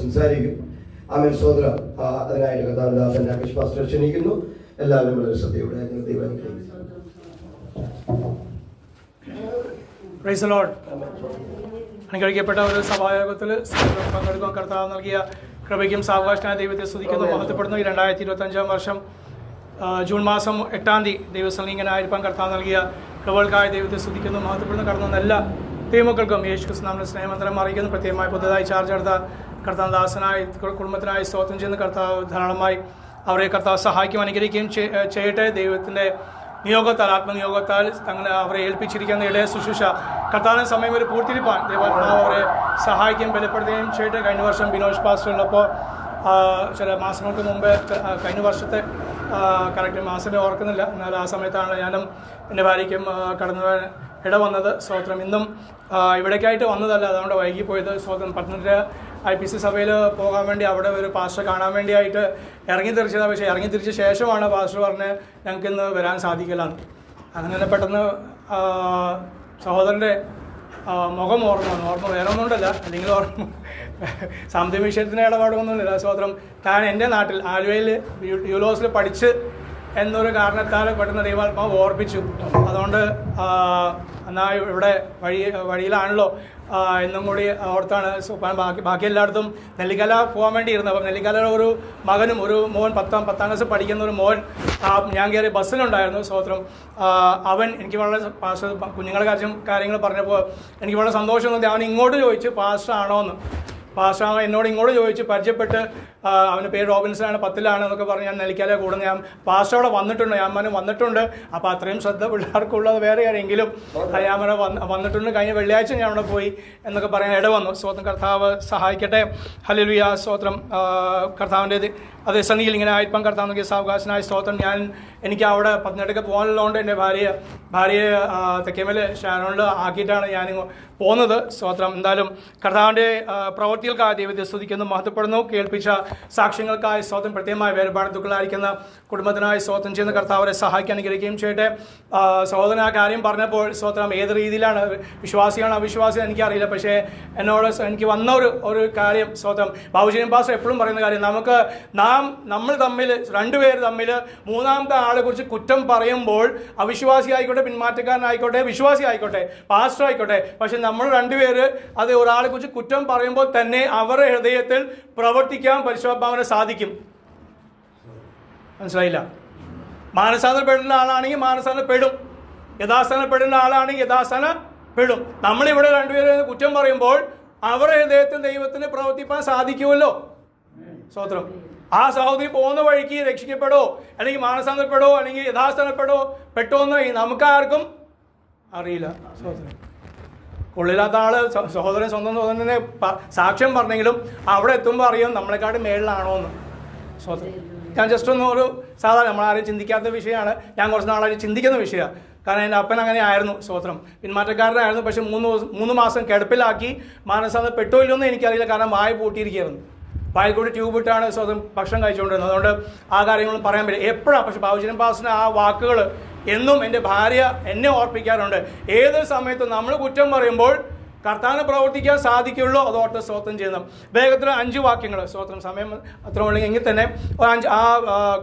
സംസാരിക്കും. ആമേൻ. സ്തോത്രം. അതിനായിട്ട് കർത്താവിന്റെ രാകേഷ് പാസ്റ്റർ ക്ഷണിക്കുന്നു. എല്ലാവരും വളരെ ശ്രദ്ധയോടെ ദൈവം അനുഗ്രഹിക്കുന്നു. Price the Lord. അനുഗ്രഹിക്കപ്പെട്ട ഒരു സഭായോഗത്തിൽ പങ്കെടുക്കാൻ കർത്താവ് നൽകിയ കൃപയ്ക്കും സാവകാശനായ ദൈവത്തെ സ്തുതിക്കുന്നു, മഹത്വപ്പെടുന്നു. ഈ 2025 വർഷം ജൂൺ മാസം 8-ാം തീയതി ദൈവസന്നിധിയിലായിരിക്കാൻ കർത്താവ് നൽകിയ കൃപകൾക്കായ ദൈവത്തെ സ്തുതിക്കുന്നു, മഹത്വപ്പെടുന്നു. കടന്നു വന്ന എല്ലാ ദൈവമക്കൾക്കും യേശു ക്രിസ്തു നാമത്തിൽ സ്നേഹമന്ത്രം അറിയിക്കുന്നു. പ്രത്യേകമായി പുതുതായി ചാർജ് എടുത്ത കർത്താവ് ദാസനായി കുടുംബത്തിനായി സ്തോത്രം ചെയ്യുന്ന കർത്താവ് ധാരാളമായി അവരെ കർത്താവ് സഹായിക്കും, അനുഗ്രഹിക്കുകയും ചെയ്യട്ടെ. ദൈവത്തിൻ്റെ നിയോഗത്താൽ, ആത്മനിയോഗത്താൽ തങ്ങളെ അവരെ ഏൽപ്പിച്ചിരിക്കുന്ന ഇടയ ശുശ്രൂഷ കർത്താവിന് സമയം വരെ പൂർത്തിരിപ്പാൻ ദൈവാത്മാവ് അവരെ സഹായിക്കുകയും ബലപ്പെടുത്തുകയും ചെയ്യട്ടെ. കഴിഞ്ഞ വർഷം ബിനോഷ് പാസ്റ്റർ ഉള്ളപ്പോൾ ചില മാസങ്ങൾക്ക് മുമ്പ്, കഴിഞ്ഞ വർഷത്തെ കറക്റ്റ് മാസമേ ഓർക്കുന്നില്ല, എന്നാൽ ആ സമയത്താണ് ഞാനും എൻ്റെ ഭാര്യയ്ക്കും കടന്നു ഇട വന്നത്. സ്തോത്രം. ഇന്നും ഇവിടേക്കായിട്ട് വന്നതല്ല, അതുകൊണ്ട് വൈകിപ്പോയത്. സ്തോത്രം. പത്തനംതിട്ട IPC സഭയിൽ പോകാൻ വേണ്ടി അവിടെ ഒരു പാസ്റ്റർ കാണാൻ വേണ്ടിയായിട്ട് ഇറങ്ങി തിരിച്ചതാണ്. പക്ഷേ ഇറങ്ങി തിരിച്ച ശേഷമാണ് പാസ്റ്റർ പറഞ്ഞ് ഞങ്ങൾക്കിന്ന് വരാൻ സാധിക്കില്ലെന്ന്. അങ്ങനെ പെട്ടെന്ന് സഹോദരൻ്റെ മുഖം ഓർമ്മ വേറെ ഒന്നുകൊണ്ടല്ല, അല്ലെങ്കിൽ സാമ്പത്തിക വിഷയത്തിന് ഇടപാടൊന്നുമില്ല. സ്തോത്രം. താൻ എൻ്റെ നാട്ടിൽ ആലുവയിൽ യുലോസിൽ പഠിച്ച് എന്നൊരു കാരണത്താൽ പെട്ടെന്ന് ദൈവാത്മാവ് ഓർപ്പിച്ചു. അതുകൊണ്ട് എന്നാൽ ഇവിടെ വഴിയിലാണല്ലോ എന്നും കൂടി ഓർത്താണ് ബാക്കി എല്ലായിടത്തും നെല്ലിക്കല പോകാൻ വേണ്ടിയിരുന്നു. അപ്പം നെല്ലിക്കല ഒരു മകനും ഒരു മോൻ 10ാം ക്ലാസ് പഠിക്കുന്ന ഒരു മോൻ ഞാൻ കയറിയ ബസ്സിലുണ്ടായിരുന്നു. സ്തോത്രം. അവൻ എനിക്ക് വളരെ കുഞ്ഞുങ്ങളുടെ കാര്യങ്ങൾ പറഞ്ഞപ്പോൾ എനിക്ക് വളരെ സന്തോഷം തോന്നി. അവൻ ഇങ്ങോട്ട് ചോദിച്ചു പാസ്റ്റർ ആണോ എന്ന്. പാസ്റ്റർ എന്നോട് ഇങ്ങോട്ട് ചോദിച്ച് പരിചയപ്പെട്ട്, അവൻ്റെ പേര് റോബിൻസനാണ്, 10ലാണ് എന്നൊക്കെ പറഞ്ഞ് ഞാൻ നെല്ലിക്കാലെ കൂടുന്ന ഞാൻ പാസ്റ്റർ അവിടെ വന്നിട്ടുണ്ട്, ഞാൻ വന്നിട്ടുണ്ട്. അപ്പോൾ അത്രയും ശ്രദ്ധ പിള്ളേർക്കുള്ളത് വേറെ ആരെങ്കിലും ഞാൻ വന്നിട്ടുണ്ട്. കഴിഞ്ഞ വെള്ളിയാഴ്ച ഞാൻ അവിടെ പോയി എന്നൊക്കെ പറയാൻ ഇട വന്നു. സ്തോത്രം. കർത്താവ് സഹായിക്കട്ടെ. ഹല്ലേലൂയ. സ്തോത്രം. കർത്താവിൻ്റെ അതേ സന്നിധിയിൽ ഇങ്ങനെ ആയിപ്പം കർത്താവ് നോക്കിയ സാവകാശനായ സ്തോത്രം. എനിക്ക് അവിടെ പത്തനംതിട്ടയ്ക്ക് പോകാനുള്ളതുകൊണ്ട് എൻ്റെ ഭാര്യയെ തെക്കേമേൽ ഷാരോണിൽ ആക്കിയിട്ടാണ് ഞാൻ പോകുന്നത്. സ്തോത്രം. എന്തായാലും കർത്താവിൻ്റെ പ്രവൃത്തികൾക്കായ ദൈവത്തെ സ്തുതിക്കുന്നു, മഹത്വപ്പെടുന്നു. കേൾപ്പിച്ച സാക്ഷ്യങ്ങൾക്കായി സ്തോത്രം. പ്രത്യേകമായി വേർപാട് ദുഃഖികളായിരിക്കുന്ന കുടുംബത്തിനായി സ്തോത്രം ചെയ്യുന്ന കർത്താവരെ സഹായിക്കാൻ അനുഗ്രഹിക്കുകയും ചെയ്യട്ടെ. സഹോദരൻ ആ കാര്യം പറഞ്ഞപ്പോൾ സ്തോത്രം ഏത് രീതിയിലാണ്, വിശ്വാസിയാണോ അവിശ്വാസിയാണോ എനിക്കറിയില്ല, പക്ഷേ എന്നോട് എനിക്ക് വന്ന ഒരു കാര്യം സ്തോത്രം. ബാബുജീൻ പാസ്റ്റർ എപ്പോഴും പറയുന്ന കാര്യം, നമ്മൾ തമ്മിൽ രണ്ടുപേർ തമ്മിൽ മൂന്നാമത്തെ ആളെ കുറിച്ച് കുറ്റം പറയുമ്പോൾ, അവിശ്വാസി ആയിക്കോട്ടെ, പിന്മാറ്റക്കാരനായിക്കോട്ടെ, വിശ്വാസി ആയിക്കോട്ടെ, പാസ്റ്റർ ആയിക്കോട്ടെ, പക്ഷെ നമ്മൾ രണ്ടുപേര് അത് ഒരാളെ കുറിച്ച് കുറ്റം പറയുമ്പോൾ തന്നെ അവരുടെ ഹൃദയത്തിൽ പ്രവർത്തിക്കാൻ പരിശുദ്ധാത്മാവിന് സാധിക്കും. മനസ്സിലായില്ല? മാനസാന്തരപ്പെടുന്ന ആളാണെങ്കിൽ മാനസാന്തരപ്പെടും, യഥാസ്ഥാനപ്പെടുന്ന ആളാണെങ്കിൽ യഥാസ്ഥാനപ്പെടും. നമ്മളിവിടെ രണ്ടുപേരെ കുറ്റം പറയുമ്പോൾ അവരുടെ ഹൃദയത്തിൽ ദൈവത്തിന് പ്രവർത്തിക്കാൻ സാധിക്കുമല്ലോ. സ്തോത്രം. ആ സഹോദരി പോകുന്ന വഴിക്ക് രക്ഷിക്കപ്പെടോ, അല്ലെങ്കിൽ മാനസാന്തരപ്പെടോ, അല്ലെങ്കിൽ പെട്ടോ എന്ന് നമുക്കാർക്കും അറിയില്ല. സ്തോത്രം. ഉള്ളിലാത്ത ആള് സഹോദരൻ സ്വന്തം സഹോദരനെ സാക്ഷ്യം പറഞ്ഞെങ്കിലും അവിടെ എത്തുമ്പോൾ അറിയാം നമ്മളെക്കാട്ടും മേളിലാണോ എന്ന്. സ്തോത്രം. ഞാൻ ജസ്റ്റ് ഒരു സാധാരണ നമ്മളാരും ചിന്തിക്കാത്ത വിഷയമാണ്, ഞാൻ കുറച്ച് നാളായി ചിന്തിക്കുന്ന വിഷയമാണ്. കാരണം എൻ്റെ അപ്പൻ അങ്ങനെ ആയിരുന്നു. സ്തോത്രം. പിന്മാറ്റക്കാരനായിരുന്നു. പക്ഷെ 3 മാസം കിടപ്പിലാക്കി. മാനസാന്തരം പെട്ടോ ഇല്ലെന്ന് എനിക്കറിയില്ല, കാരണം വായ പൂട്ടിയിരിക്കുകയായിരുന്നു. വായിൽ കൂടി ട്യൂബ് ഇട്ടാണ് സ്വന്തം ഭക്ഷണം കഴിച്ചുകൊണ്ടിരുന്നത്. അതുകൊണ്ട് ആ കാര്യങ്ങളും പറയാൻ പറ്റില്ല. എപ്പോഴാണ് പക്ഷെ ബാബുജീൻ പാസ്റ്ററിന് ആ വാക്കുകൾ എന്നും എൻ്റെ ഭാര്യ എന്നെ ഓർപ്പിക്കാറുണ്ട്. ഏത് സമയത്തും നമ്മൾ കുറ്റം പറയുമ്പോൾ കർത്താവിന് പ്രവർത്തിക്കാൻ സാധിക്കുള്ളൂ, അതോർത്ത് സ്തോത്രം ചെയ്യുന്നു. വേഗത്തിൽ 5 വാക്യങ്ങൾ. സ്തോത്രം. സമയം അത്ര ഉള്ളെങ്കിൽ തന്നെ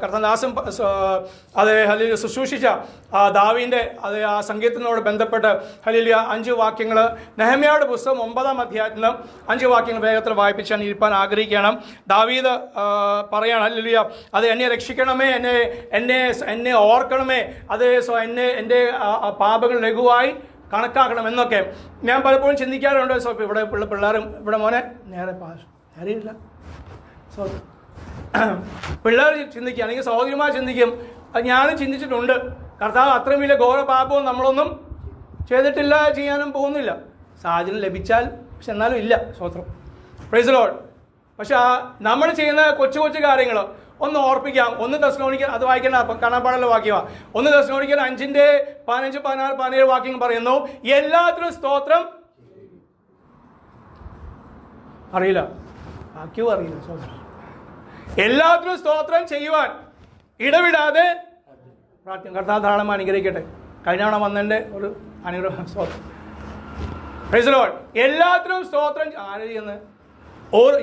കർത്താദാസൻ അത് ഹല്ലേലൂയ ശുശ്രൂഷിച്ച ദാവീദിന്റെ ആ സംഗീതത്തിനോട് ബന്ധപ്പെട്ട് ഹല്ലേലൂയ 5 വാക്യങ്ങൾ. നെഹമ്യായുടെ പുസ്തകം 9-ാം അധ്യായത്തിൽ 5 വാക്യങ്ങൾ വേഗത്തിൽ വായിപ്പിച്ചാൽ ഇരിപ്പാൻ ആഗ്രഹിക്കണം. ദാവീദ് പറയാണ് ഹല്ലേലൂയ, അത് എന്നെ രക്ഷിക്കണമേ, എന്നെ ഓർക്കണമേ, അത് എൻ്റെ പാപങ്ങൾ ലഘുവായി കണക്കാക്കണം എന്നൊക്കെ ഞാൻ പലപ്പോഴും ചിന്തിക്കാറുണ്ട്. സോ ഇവിടെ പിള്ളേരും ഇവിടെ മോനെ നേരെ അറിയില്ല. സോ പിള്ളേർ ചിന്തിക്കുക, അല്ലെങ്കിൽ സഹോദരിമാർ ചിന്തിക്കും, ഞാനും ചിന്തിച്ചിട്ടുണ്ട്. കർത്താവ് അത്രയും വലിയ ഘോര പാപവും നമ്മളൊന്നും ചെയ്തിട്ടില്ല, ചെയ്യാനും പോകുന്നില്ല. സാഹചര്യം ലഭിച്ചാൽ, പക്ഷെ എന്നാലും ഇല്ല. സ്തോത്രം. Price the Lord. പക്ഷെ നമ്മൾ ചെയ്യുന്ന കൊച്ചു കാര്യങ്ങൾ ഒന്ന് ഓർപ്പിക്കാം. 1 തെസ്സലോനിക്കർ, അത് വായിക്കേണ്ട കാണാപ്പാടുള്ള വാക്യമാണ്. 1 തെസ്സലോനിക്കർ 5-ന്റെ 15, 16, 17 വാക്യം പറയുന്നു, എല്ലാത്തിനും സ്തോത്രം. അറിയില്ല, വാക്യവും അറിയില്ല. സ്തോത്രം. എല്ലാത്തിനും സ്തോത്രം ചെയ്യുവാൻ ഇടവിടാതെ പ്രാർത്ഥന. കർത്താവ് ധാരാളം അനുഗ്രഹിക്കട്ടെ. കഴിഞ്ഞ തവണ വന്നതിൻ്റെ ഒരു അനുഗ്രഹം. സ്തോത്രം. Price the Lord. എല്ലാത്തിനും സ്തോത്രം. ആര് ചെയ്യുന്നത്?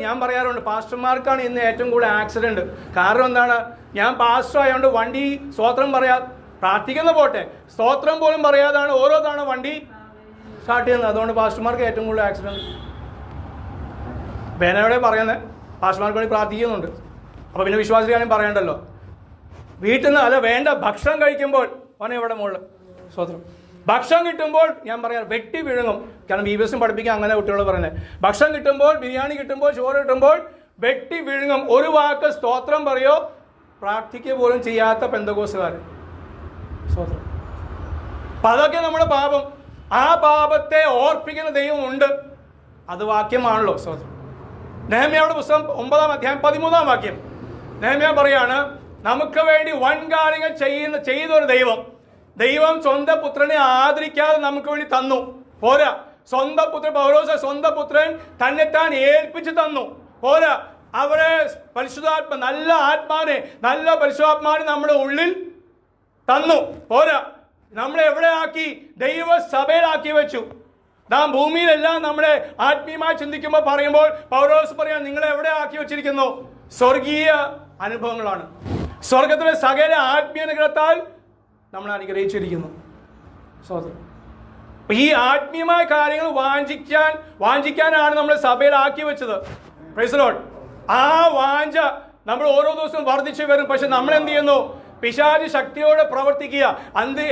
ഞാൻ പറയാറുണ്ട്, പാസ്റ്റർമാർക്കാണ് ഇന്ന് ഏറ്റവും കൂടുതൽ ആക്സിഡന്റ്. കാരണം എന്താണ്? ഞാൻ പാസ്റ്റർ ആയതുകൊണ്ട് വണ്ടി സ്തോത്രം പ്രാർത്ഥിക്കുന്ന പോട്ടെ, സ്തോത്രം പോലും പറയാതാണ് ഓരോ തവണ വണ്ടി സ്റ്റാർട്ട് ചെയ്യുന്നത്. അതുകൊണ്ട് പാസ്റ്റർമാർക്ക് ഏറ്റവും കൂടുതൽ ആക്സിഡന്റ്. ബേനയോടെ പറയുന്നത് പാസ്റ്റർമാർക്ക് വേണ്ടി പ്രാർത്ഥിക്കുന്നുണ്ട്. അപ്പോൾ പിന്നെ വിശ്വാസിക്കാനും പറയണ്ടല്ലോ. വീട്ടിൽ നിന്ന് അല്ല വേണ്ട, ഭക്ഷണം കഴിക്കുമ്പോൾ ഇവിടെ മുകളിൽ സ്തോത്രം, ഭക്ഷണം കിട്ടുമ്പോൾ ഞാൻ പറയാം വെട്ടി വിഴുങ്ങും. കാരണം BBS പഠിപ്പിക്കാൻ അങ്ങനെ കുട്ടികൾ പറയുന്നത്. ഭക്ഷണം കിട്ടുമ്പോൾ, ബിരിയാണി കിട്ടുമ്പോൾ, ചോറ് കിട്ടുമ്പോൾ വെട്ടി വിഴുങ്ങും. ഒരു വാക്ക് സ്തോത്രം പറയോ പ്രാർത്ഥിക്കുക പോലും ചെയ്യാത്ത പെന്തക്കോസ്തുകാർ സ്തോത്രം. അപ്പം അതൊക്കെ നമ്മുടെ പാപം. ആ പാപത്തെ ഓർപ്പിക്കുന്ന ദൈവം ഉണ്ട്. അത് വാക്യമാണല്ലോ സ്തോത്രം. നെഹമ്യായുടെ പുസ്തകം 9-ാം അധ്യായം 13-ാം വാക്യം. നെഹമ്യാ പറയാണ്, നമുക്ക് വേണ്ടി വൻകാര്യങ്ങൾ ചെയ്തൊരു ദൈവം സ്വന്തം പുത്രനെ ആദരിക്കാതെ നമുക്ക് വേണ്ടി തന്നു. പോരാ, സ്വന്തം പുത്രൻ പൗലോസ് സ്വന്തം പുത്രൻ തന്നെത്താൻ ഏൽപ്പിച്ച് തന്നു. പോരാ, അവരെ നല്ല പരിശുദ്ധാത്മാവിനെ നമ്മുടെ ഉള്ളിൽ തന്നു. പോരാ, നമ്മളെ എവിടെ ആക്കി? ദൈവസഭയിലാക്കി വെച്ചു. നാം ഭൂമിയിലെല്ലാം നമ്മളെ ആത്മീയമായി ചിന്തിക്കുമ്പോൾ പറയുമ്പോൾ പൗലോസ് പറയാൻ, നിങ്ങളെ എവിടെ ആക്കി വെച്ചിരിക്കുന്നു? സ്വർഗീയ അനുഭവങ്ങളാണ്. സ്വർഗത്തിലെ സകല ആത്മീയ അനുഗ്രഹത്താൽ നമ്മൾ അനുഗ്രഹിച്ചിരിക്കുന്നു. ഈ ആത്മീയമായ കാര്യങ്ങൾ വാഞ്ചിക്കാനാണ് നമ്മൾ സഭയിലാക്കി വെച്ചത്. Price the Lord. ആ വാഞ്ച നമ്മൾ ഓരോ ദിവസവും വർദ്ധിച്ചു വരും. പക്ഷെ നമ്മൾ എന്ത് ചെയ്യുന്നു? പിശാചി ശക്തിയോടെ പ്രവർത്തിക്കുക.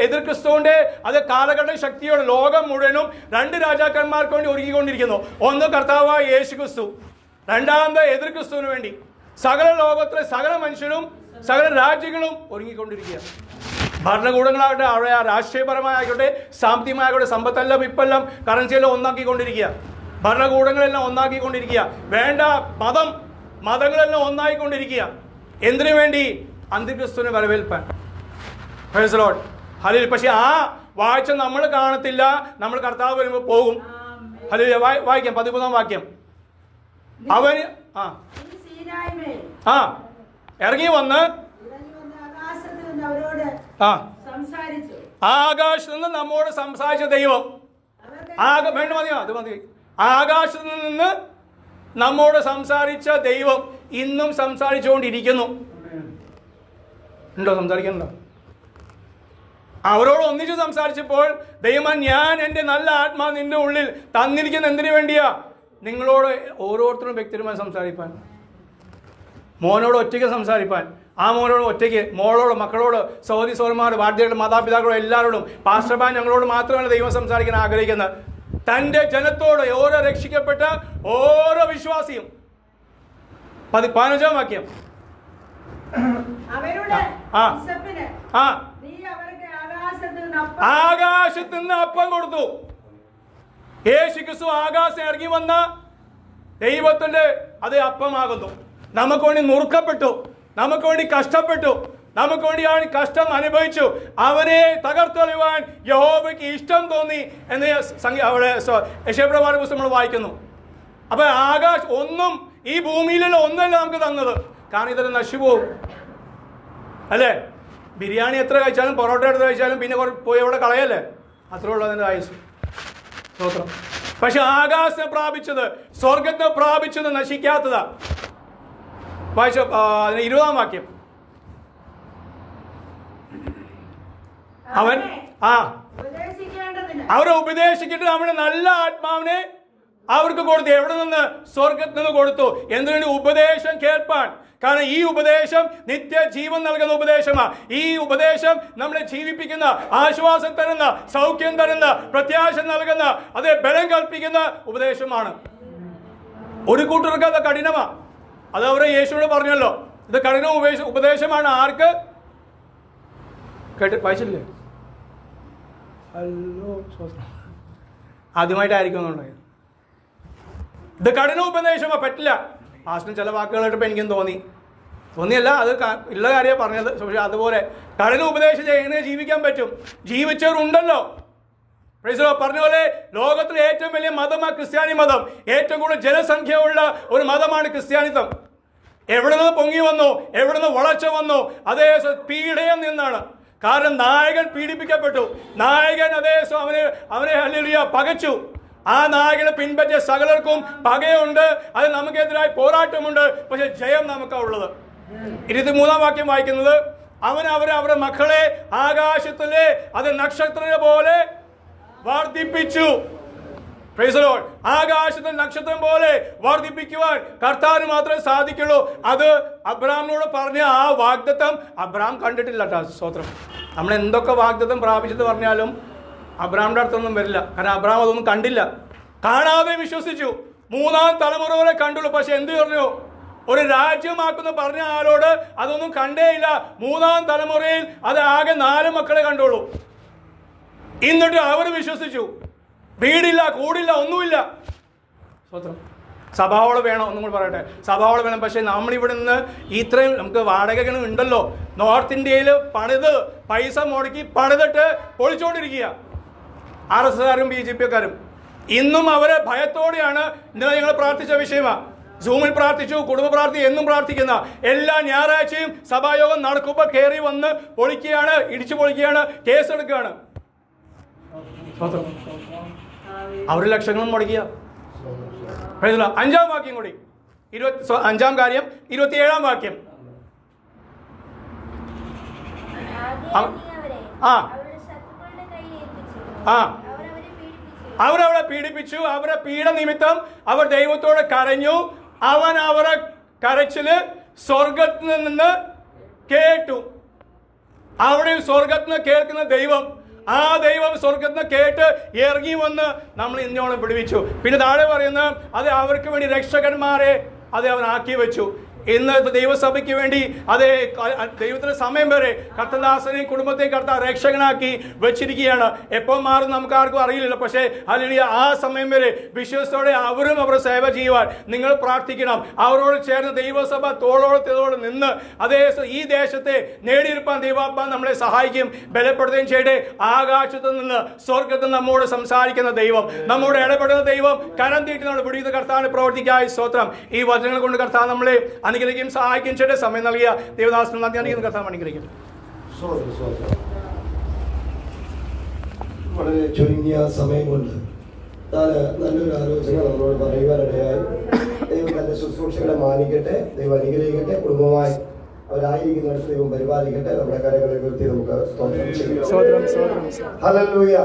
എതിർ ക്രിസ്തുവിന്റെ അത് കാലഘട്ട ശക്തിയോടെ ലോകം മുഴുവനും 2 രാജാക്കന്മാർക്ക് വേണ്ടി ഒരുങ്ങിക്കൊണ്ടിരിക്കുന്നു. ഒന്ന് കർത്താവായ യേശു ക്രിസ്തു, രണ്ടാമത് എതിർ ക്രിസ്തുവിന് വേണ്ടി സകല ലോകത്തിലെ സകല മനുഷ്യരും സകല രാജ്യങ്ങളും ഒരുങ്ങിക്കൊണ്ടിരിക്കുക. ഭരണകൂടങ്ങളാകട്ടെ, അവിടെ രാഷ്ട്രീയപരമായിക്കോട്ടെ, സാമ്പത്തികമായിക്കോട്ടെ, സമ്പത്തെല്ലാം ഇപ്പെല്ലാം കറൻസിയെല്ലാം ഒന്നാക്കിക്കൊണ്ടിരിക്കുക. ഭരണകൂടങ്ങളെല്ലാം ഒന്നാക്കിക്കൊണ്ടിരിക്കുക. വേണ്ട മതങ്ങളെല്ലാം ഒന്നായിക്കൊണ്ടിരിക്കുക. എന്തിനു വേണ്ടി? അന്തിക്രിസ്തുവിനെ വരവേൽപ്പാൻ. Praise the lord. ഹല്ലേലൂയ. പക്ഷെ ആ വാഴ്ച നമ്മൾ കാണത്തില്ല. നമ്മൾ കർത്താവ് വരുമ്പോൾ പോകും. ഹല്ലേലൂയ. വായിക്കാം 13-ാം വാക്യം. അവന് ഇറങ്ങി വന്ന് ആകാശത്ത് നിന്ന് നമ്മോട് സംസാരിച്ച ദൈവം. ആകാശത്ത് നിന്ന് നമ്മോട് സംസാരിച്ച ദൈവം ഇന്നും സംസാരിച്ചുകൊണ്ടിരിക്കുന്നു. ഉണ്ടോ? സംസാരിക്കുന്നുണ്ടോ? അവരോട് ഒന്നിച്ച് സംസാരിച്ചപ്പോൾ ദൈവം, ഞാൻ എൻ്റെ നല്ല ആത്മാ നിന്റെ ഉള്ളിൽ തന്നിരിക്കുന്ന എന്തിനു വേണ്ടിയാ? നിങ്ങളോട് ഓരോരുത്തരും വ്യക്തിപരമായി സംസാരിപ്പാൻ, മോനോട് ഒറ്റയ്ക്ക് സംസാരിപ്പാൻ, ആ മോനോട് ഒറ്റയ്ക്ക്, മോളോട്, മക്കളോട്, സഹോദരിമാർ, വാദ്യരുടെ മാതാപിതാക്കളോട്, എല്ലാവരോടും. പാസ്റ്റർമാർ ഞങ്ങളോട് മാത്രമല്ല ദൈവം സംസാരിക്കാൻ ആഗ്രഹിക്കുന്നത്. തൻ്റെ ജനത്തോട്, ഓരോ രക്ഷിക്കപ്പെട്ട ഓരോ വിശ്വാസിയും. 15-ാം വാക്യം. ആകാശത്ത് നിന്ന് അപ്പം കൊടുത്തു. യേശു ക്രിസ്തു ആകാശം ഇറങ്ങി വന്ന ദൈവത്തിന്റെ അതേ അപ്പമാകുന്നു. നമുക്ക് വേണ്ടി നുറുക്കപ്പെട്ടു, നമുക്ക് വേണ്ടി കഷ്ടപ്പെട്ടു, നമുക്ക് വേണ്ടിയാണ് കഷ്ടം അനുഭവിച്ചു. അവനെ തകർത്തെറിയുവാൻ യഹോവയ്ക്ക് ഇഷ്ടം തോന്നി എന്ന് അവിടെ യെശയ്യാപ്രവാചക പുസ്തകം നമ്മൾ വായിക്കുന്നു. അപ്പൊ ഒന്നും ഈ ഭൂമിയിലുള്ള ഒന്നല്ല നമുക്ക് തന്നത്. കാരണം ഇതൊരു നശിപ്പോവും അല്ലേ? ബിരിയാണി എത്ര കഴിച്ചാലും, പൊറോട്ട എടുത്ത് കഴിച്ചാലും പിന്നെ പോയി അവിടെ കളയല്ലേ? അത്രേ ഉള്ളൂ അതിൻ്റെ ആയുസ്. സ്തോത്രം. പക്ഷെ ആകാശം പ്രാപിച്ചത്, സ്വർഗത്തെ പ്രാപിച്ചത് നശിക്കാത്തതാ. വായിച്ച 20-ാം വാക്യം. അവരെ ഉപദേശിച്ചിട്ട് അവന് നല്ല ആത്മാവിനെ അവർക്ക് കൊടുത്തു. എവിടെ നിന്ന്? സ്വർഗത്തിൽ നിന്ന് കൊടുത്തു. എന്തിനു? ഉപദേശം കേൾപ്പാൻ. കാരണം ഈ ഉപദേശം നിത്യജീവൻ നൽകുന്ന ഉപദേശമാണ്. ഈ ഉപദേശം നമ്മളെ ജീവിപ്പിക്കുന്ന, ആശ്വാസം തരുന്ന, സൗഖ്യം തരുന്ന, പ്രത്യാശ നൽകുന്ന, അതേ ബലം കൽപ്പിക്കുന്ന ഉപദേശമാണ്. ഒരു കൂട്ടർക്ക് അത് കഠിനമാണ്. അത് അവരെ യേശുവോട് പറഞ്ഞല്ലോ, ഇത് കഠിന ഉപദേശമാണ്. ആർക്ക്? വായിച്ചില്ലേ? ഹലോ, ആദ്യമായിട്ടായിരിക്കും എന്നുണ്ടായത്. ഇത് കഠിന ഉപദേശമാണ്, പറ്റില്ല. പാസ്റ്റിന് ചില വാക്കുകളായിട്ടപ്പോൾ എനിക്കും തോന്നിയല്ല, അത് ഉള്ള കാര്യമാണ് പറഞ്ഞത്. പക്ഷെ അതുപോലെ കഠിന ഉപദേശം എങ്ങനെ ജീവിക്കാൻ പറ്റും? ജീവിച്ചവരുണ്ടല്ലോ. പറഞ്ഞ പോലെ ലോകത്തിലെ ഏറ്റവും വലിയ മതമാണ് ക്രിസ്ത്യാനി മതം. ഏറ്റവും കൂടുതൽ ജനസംഖ്യ ഉള്ള ഒരു മതമാണ് ക്രിസ്ത്യാനിത്വം. എവിടെ നിന്ന് പൊങ്ങി വന്നു? എവിടെ നിന്ന് വളർച്ച വന്നു? അതേ പീഡയിൽ നിന്നാണ്. കാരണം നായകൻ പീഡിപ്പിക്കപ്പെട്ടു. നായകൻ അതേ അവനെ ഹല്ലേലൂയ പകച്ചു. ആ നായകനെ പിൻപറ്റിയ സകലർക്കും പകയുണ്ട്, അത് നമുക്കെതിരായി പോരാട്ടമുണ്ട്, പക്ഷെ ജയം നമുക്കാ ഉള്ളത്. 23-ാം വാക്യം വായിക്കുന്നത്, അവൻ അവരുടെ മക്കളെ ആകാശത്തിലെ അത് നക്ഷത്രങ്ങളെ പോലെ വർദ്ധിപ്പിച്ചു. Price the Lord. ആകാശത്തിൽ നക്ഷത്രം പോലെ വർദ്ധിപ്പിക്കുവാൻ കർത്താവിന് മാത്രമേ സാധിക്കുള്ളൂ. അത് അബ്രഹാമിനോട് പറഞ്ഞ ആ വാഗ്ദത്തം അബ്രഹാം കണ്ടിട്ടില്ല കേട്ടോ. സ്തോത്രം. നമ്മൾ എന്തൊക്കെ വാഗ്ദത്തം പ്രാപിച്ചെന്ന് പറഞ്ഞാലും അബ്രഹാമിന്റെ അടുത്തൊന്നും വരില്ല. കാരണം അബ്രഹാം അതൊന്നും കണ്ടില്ല. കാണാതെ വിശ്വസിച്ചു. 3-ാം തലമുറ വരെ കണ്ടുള്ളൂ. പക്ഷെ എന്ത് പറഞ്ഞു? ഒരു രാജ്യമാക്കുന്ന പറഞ്ഞ ആളോട് അതൊന്നും കണ്ടേയില്ല. 3-ാം തലമുറയിൽ അത് ആകെ 4 മക്കളെ കണ്ടുള്ളൂ. എന്നിട്ട് അവർ വിശ്വസിച്ചു. വീടില്ല, കൂടില്ല, ഒന്നുമില്ല. സ്വത്രം. സഭാവള വേണം, ഒന്നും കൂടി പറയട്ടെ, സഭാവള വേണം. പക്ഷെ നമ്മളിവിടെ നിന്ന് ഇത്രയും നമുക്ക് വാടകകൾ ഉണ്ടല്ലോ. നോർത്ത് ഇന്ത്യയിൽ പണിത് പൈസ മുടക്കി പണിതിട്ട് പൊളിച്ചുകൊണ്ടിരിക്കുക RSSകാരും BJPക്കാരും. ഇന്നും അവരെ ഭയത്തോടെയാണ്. ഇന്നലെ ഞങ്ങൾ പ്രാർത്ഥിച്ച വിഷയമാണ്. സൂമിൽ പ്രാർത്ഥിച്ചു, കുടുംബ പ്രാർത്ഥി എന്നും പ്രാർത്ഥിക്കുന്ന. എല്ലാ ഞായറാഴ്ചയും സഭായോഗം നടക്കുമ്പോൾ കയറി വന്ന് പൊളിക്കുകയാണ്, ഇടിച്ചു പൊളിക്കുകയാണ്, കേസെടുക്കുകയാണ്. അവർ ലക്ഷങ്ങളും മുടക്കിയ. 5-ാം വാക്യം കൂടി, 5-ാം കാര്യം 27-ാം വാക്യം. അവരവരെ പീഡിപ്പിച്ചു. അവരെ പീഡ നിമിത്തം അവർ ദൈവത്തോട് കരഞ്ഞു. അവൻ അവരെ കരച്ചില് സ്വർഗത്തിൽ നിന്ന് കേട്ടു. അവിടെ സ്വർഗത്തിൽ നിന്ന് കേൾക്കുന്ന ദൈവം, ആ ദൈവം സ്വർഗത്തിൽ നിന്ന് കേട്ട് ഇറങ്ങി വന്ന് നമ്മൾ ഇന്നോളം വിടുവിച്ചു. പിന്നെ താഴെ പറയുന്നത്, അത് അവർക്ക് വേണ്ടി രക്ഷകന്മാരെ അത് അവൻ ആക്കി വെച്ചു. ഇന്ന് ദൈവസഭയ്ക്ക് വേണ്ടി അതേ ദൈവത്തിന്റെ സമയം വരെ കർത്തദാസനെയും കുടുംബത്തെയും കർത്താവ് രക്ഷകനാക്കി വെച്ചിരിക്കുകയാണ്. എപ്പോൾ മാറും നമുക്ക് ആർക്കും അറിയില്ലല്ലോ. പക്ഷേ അല്ലെങ്കിൽ ആ സമയം വരെ വിശ്വാസത്തോടെ അവരും അവരുടെ സേവ ചെയ്യുവാൻ നിങ്ങൾ പ്രാർത്ഥിക്കണം. അവരോട് ചേർന്ന് ദൈവസഭ തോളോട് നിന്ന് അതേ ഈ ദേശത്തെ നേടിയെടുപ്പാൻ ദൈവാത്മാ നമ്മളെ സഹായിക്കും, ബലപ്പെടുത്തുകയും ചെയ്യട്ടെ. ആകാശത്ത് നിന്ന് സ്വർഗത്തിൽ നമ്മോട് സംസാരിക്കുന്ന ദൈവം, നമ്മോട് ഇടപെടുന്ന ദൈവം, കരം തീട്ടി നമ്മൾ പിടിക്കുന്ന കർത്താവിന്റെ പ്രവർത്തിക്കായി സ്തോത്രം. ഈ വചനങ്ങൾ കൊണ്ട് കർത്താവ് നമ്മളെ അനുഗ്രഹിക്കും, സഹായിക്കും ചെയ്യട്ടെ. സമയം നൽകിയ ദേവദാസന് നന്ദി അറിയിക്കുന്ന കർത്താവ് അനുഗ്രഹിക്കട്ടെ. വളരെ ചുരുങ്ങിയ സമയം കൊണ്ട് നല്ലൊരു ആലോചന നമ്മളോട് പറയുവാനിടയായി. ദൈവം തന്റെ ശുശ്രൂഷകളെ മാനിക്കട്ടെ, ദൈവം അനുഗ്രഹിക്കട്ടെ. കുടുംബമായി അവരായിരിക്കുന്നിടത്ത് ദൈവം പരിപാലിക്കട്ടെ. നമ്മുടെ കരകളെ ഉയർത്തി നമുക്ക് സ്തോത്രം ചെയ്യാം. ഹല്ലേലൂയ.